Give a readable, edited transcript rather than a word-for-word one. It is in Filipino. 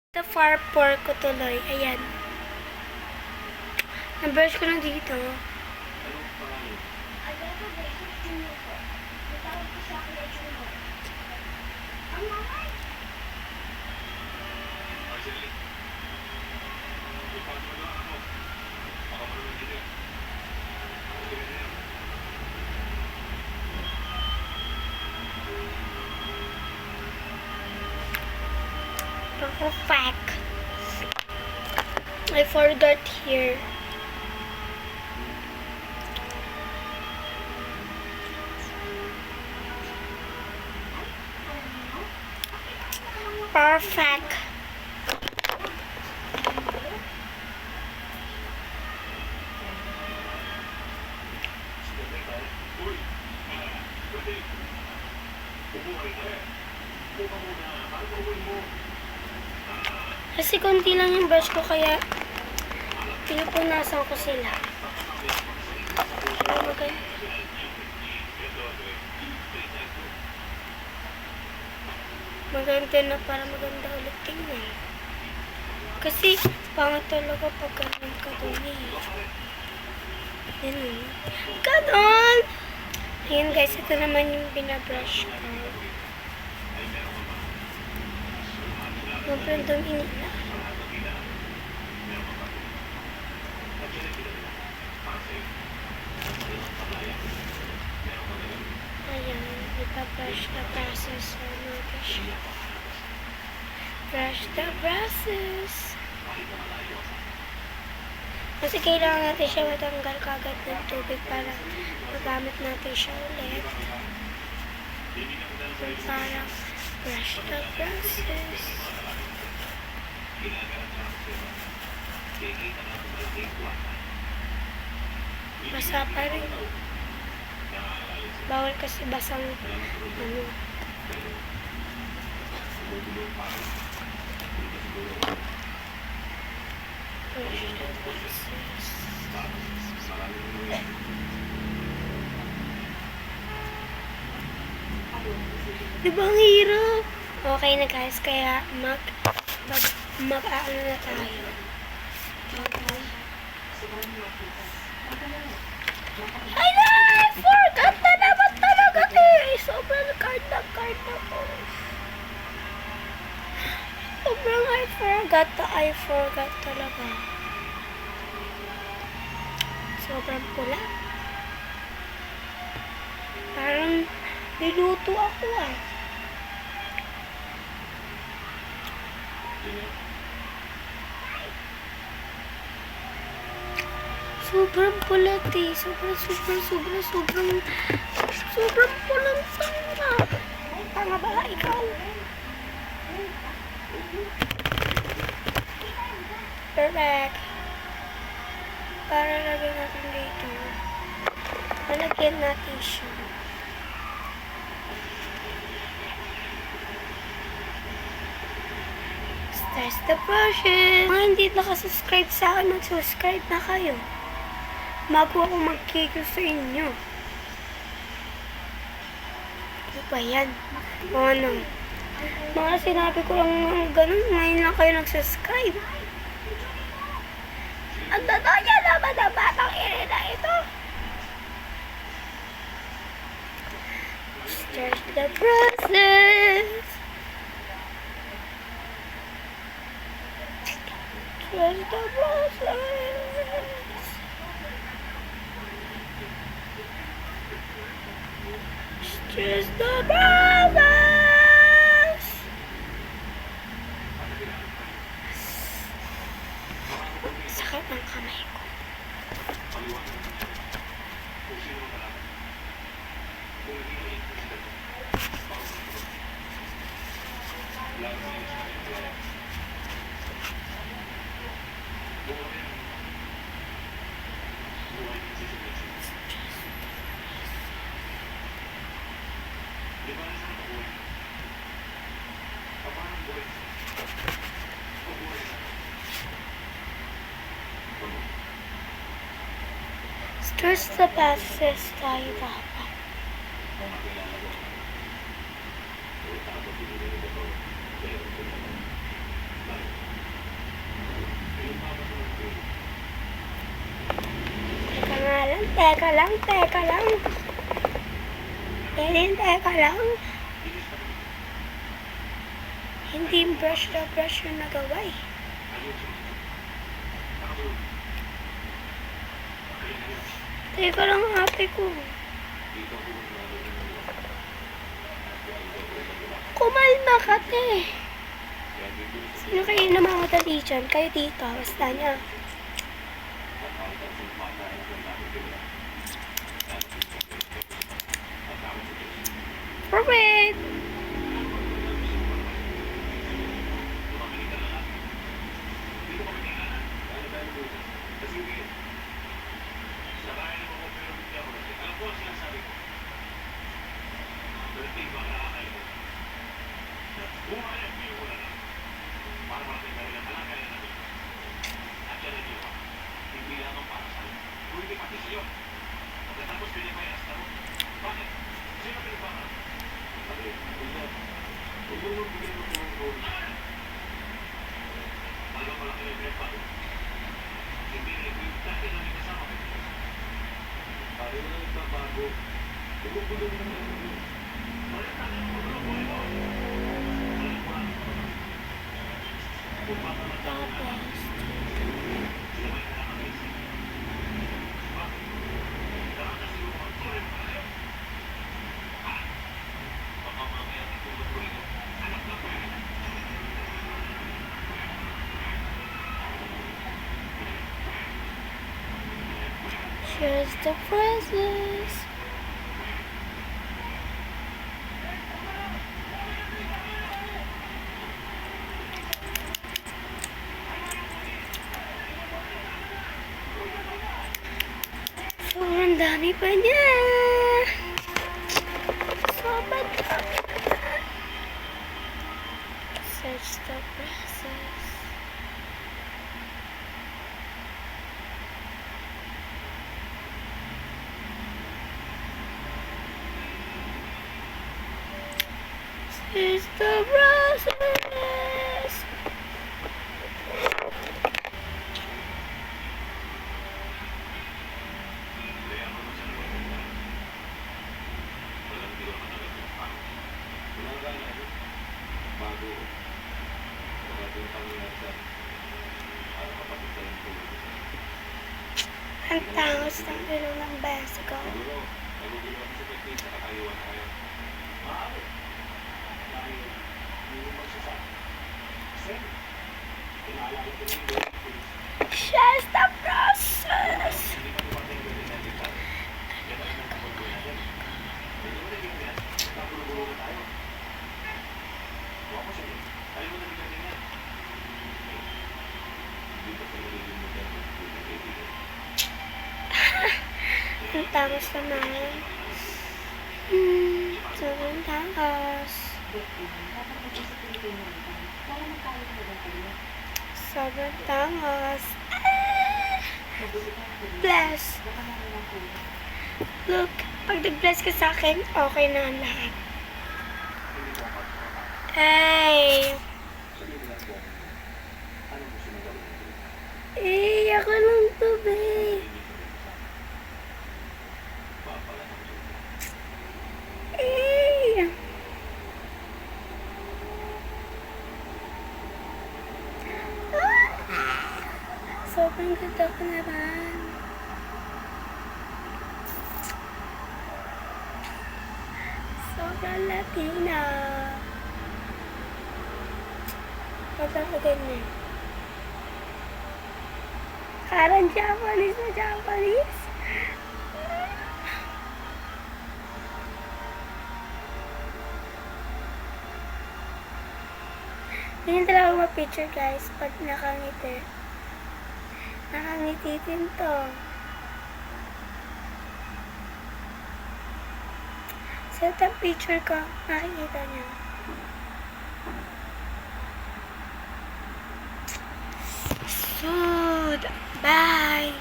Sa far pork ko tuloy. Ayan. Na-brush ko na dito. Perfect. I forgot here. Perfect. Kasi konti lang yung brush ko kaya pinupunasan ko sila. Maganda na para maganda ulit tingnan. Kasi pangit talaga pag ganun kadumi. Ganun. Ganun! Ayan guys, ito naman yung binabrush ko. Sobrang dumi nila. Ayan, ipa-brush the brushes. Brush the brushes. Kasi kailangan natin siya matanggal kagad ng tubig para magamit natin siya ulit. Para brush the brushes. Basa pa rin. Bawal kasi basang ano. Diba ang hirap? Okay na guys, kaya mag-aano na tayo. Ay na! I forgot na naman talaga eh! Sobrang card na po. Sobrang I forgot talaga. Sobrang pula. Parang niluto ako ah. Sobrang pulat eh. Sobrang pulang tanga. Tanga ba ikaw? Perfect. Para lagyan natin dito. Malagyan natin siya. Start the process. Mga hindi nakasubscribe sa akin, mag-subscribe na kayo. Bago ako mag-kiko sa inyo. Ano ba yan? Ano? Mga sinabi ko lang ganun, ngayon lang kayo nag-subscribe. Ang totoo niya naman ang batang ina na ito. Start the process. Start the process. Just the brothers. Sakit ng kamay ko. Stress the process tayo dapat. teka lang, teka lang. Eden, teka lang. Hindi brush na brush yung nagawa eh. Teka lang, ate ko. Kumalma ka, te. Sino kayo namamadali dyan? Kayo dito, basta niya. Perfect! Here's the presents. Sobrang dami pa niya. Sobrang dami pa. Search the presents. Search the presents. Ang tangos ng ilong ng beso ko. Here's the process. Ang tangos naman. Sobrang tangos. Sobrang tangos. Bless. Look, pag nag-bless ka sa akin, okay na ang lahat. Hey! Eh, ako lang to, babe. Eh! Sobrang ganda ko naman. Sobrang Latina. Pagka ko ganyan. Parang Japanese na Japanese. Ganyan talaga ma-picture guys pag nakangiti. Nakangiti din to. Set ang picture ko, makikita niyo. Bye!